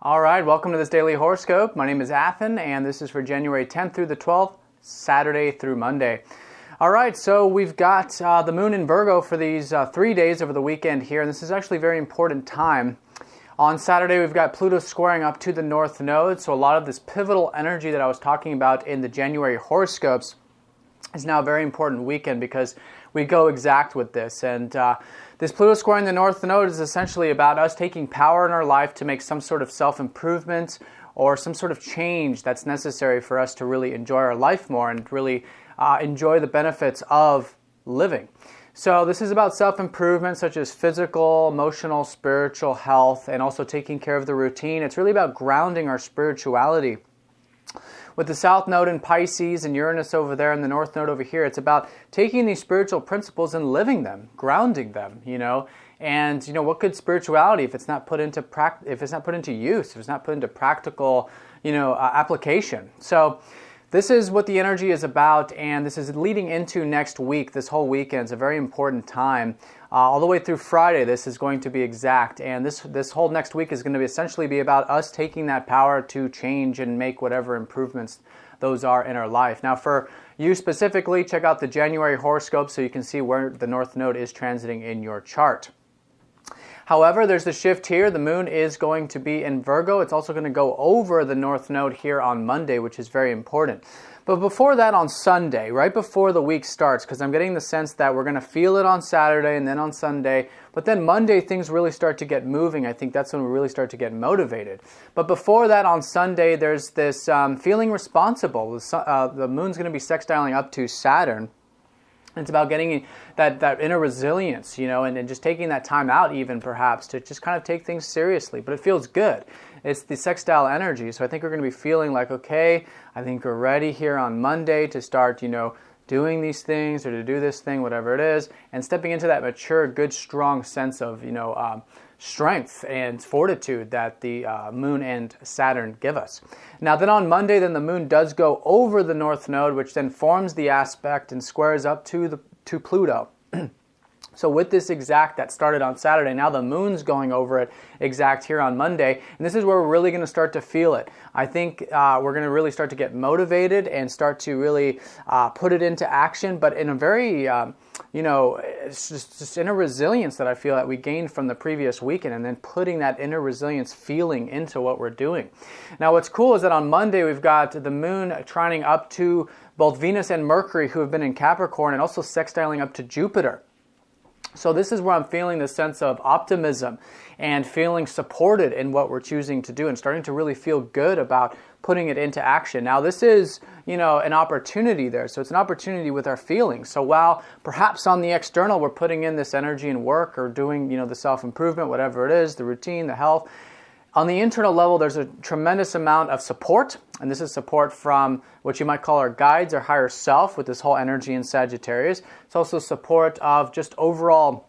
All right, welcome to this daily horoscope. My name is Athen, and this is for January 10th through the 12th, Saturday through Monday. All right, so we've got the moon in Virgo for these 3 days over the weekend here, and this is actually a very important time. On Saturday, we've got Pluto squaring up to the North Node, so a lot of this pivotal energy that I was talking about in the January horoscopes is now a very important weekend because we go exact with this. And this Pluto squaring the North Node is essentially about us taking power in our life to make some sort of self-improvement or some sort of change that's necessary for us to really enjoy our life more and really enjoy the benefits of living. So this is about self-improvement such as physical, emotional, spiritual health, and also taking care of the routine. It's really about grounding our spirituality. With the South Node in Pisces and Uranus over there and the North Node over here, it's about taking these spiritual principles and living them, grounding them, And what good spirituality if it's not put into if it's not put into use, if it's not put into practical, application. So this is what the energy is about, and this is leading into next week. This whole weekend is a very important time. All the way through Friday, this is going to be exact, and this whole next week is going to essentially be about us taking that power to change and make whatever improvements those are in our life. Now, for you specifically, check out the January horoscope so you can see where the North Node is transiting in your chart. However, there's the shift here. The moon is going to be in Virgo. It's also going to go over the North Node here on Monday, which is very important. But before that, on Sunday, right before the week starts, because I'm getting the sense that we're going to feel it on Saturday and then on Sunday, but then Monday things really start to get moving. I think that's when we really start to get motivated. But before that, on Sunday, there's this feeling responsible. The moon's going to be sextiling up to Saturn. It's about getting that inner resilience, and just taking that time out even perhaps to just kind of take things seriously. But it feels good. It's the sextile energy. So I think we're going to be feeling like, okay, I think we're ready here on Monday to start, doing these things or to do this thing, whatever it is, and stepping into that mature, good, strong sense of, strength and fortitude that the moon and Saturn give us. Now then on Monday, then the moon does go over the North Node, which then forms the aspect and squares up to Pluto. So with this exact that started on Saturday, now the moon's going over it exact here on Monday, and this is where we're really going to start to feel it. I think we're going to really start to get motivated and start to really put it into action, but in a very, it's just inner resilience that I feel that we gained from the previous weekend, and then putting that inner resilience feeling into what we're doing. Now what's cool is that on Monday we've got the moon trining up to both Venus and Mercury, who have been in Capricorn, and also sextiling up to Jupiter. So this is where I'm feeling the sense of optimism and feeling supported in what we're choosing to do and starting to really feel good about putting it into action. Now this is, an opportunity there. So it's an opportunity with our feelings. So while perhaps on the external we're putting in this energy and work or doing, the self-improvement, whatever it is, the routine, the health, on the internal level, there's a tremendous amount of support, and this is support from what you might call our guides, our higher self, with this whole energy in Sagittarius. It's also support of just overall,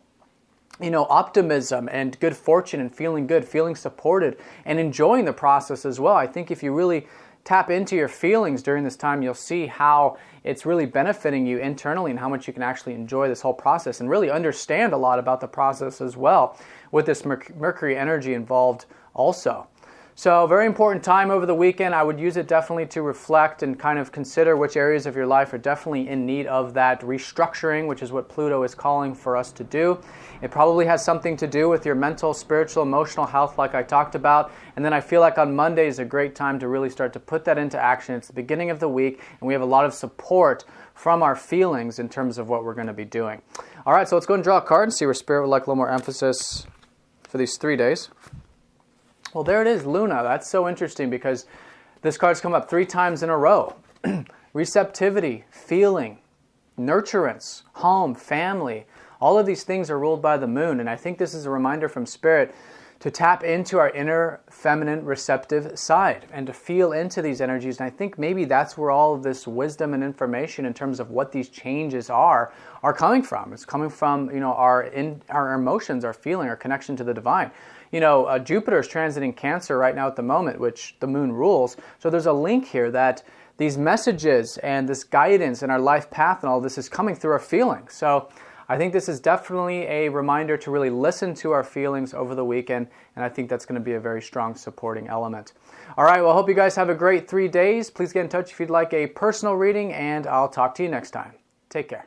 optimism and good fortune and feeling good, feeling supported, and enjoying the process as well. I think if you really tap into your feelings during this time, you'll see how it's really benefiting you internally and how much you can actually enjoy this whole process and really understand a lot about the process as well with this Mercury energy involved also. So very important time over the weekend. I would use it definitely to reflect and kind of consider which areas of your life are definitely in need of that restructuring, which is what Pluto is calling for us to do. It probably has something to do with your mental, spiritual, emotional health like I talked about. And then I feel like on Monday is a great time to really start to put that into action. It's the beginning of the week, and we have a lot of support from our feelings in terms of what we're going to be doing. All right, so let's go and draw a card and see where Spirit would like a little more emphasis for these 3 days. Well, there it is, Lunar. That's so interesting because this card's come up 3 times in a row. Receptivity, feeling, nurturance, home, family. All of these things are ruled by the moon, and I think this is a reminder from Spirit to tap into our inner feminine receptive side and to feel into these energies. And I think maybe that's where all of this wisdom and information in terms of what these changes are coming from. It's coming from, our emotions, our feeling, our connection to the divine. Jupiter is transiting Cancer right now at the moment, which the moon rules. So there's a link here that these messages and this guidance in our life path and all this is coming through our feelings. So I think this is definitely a reminder to really listen to our feelings over the weekend, and I think that's going to be a very strong supporting element. All right, well, I hope you guys have a great 3 days. Please get in touch if you'd like a personal reading, and I'll talk to you next time. Take care.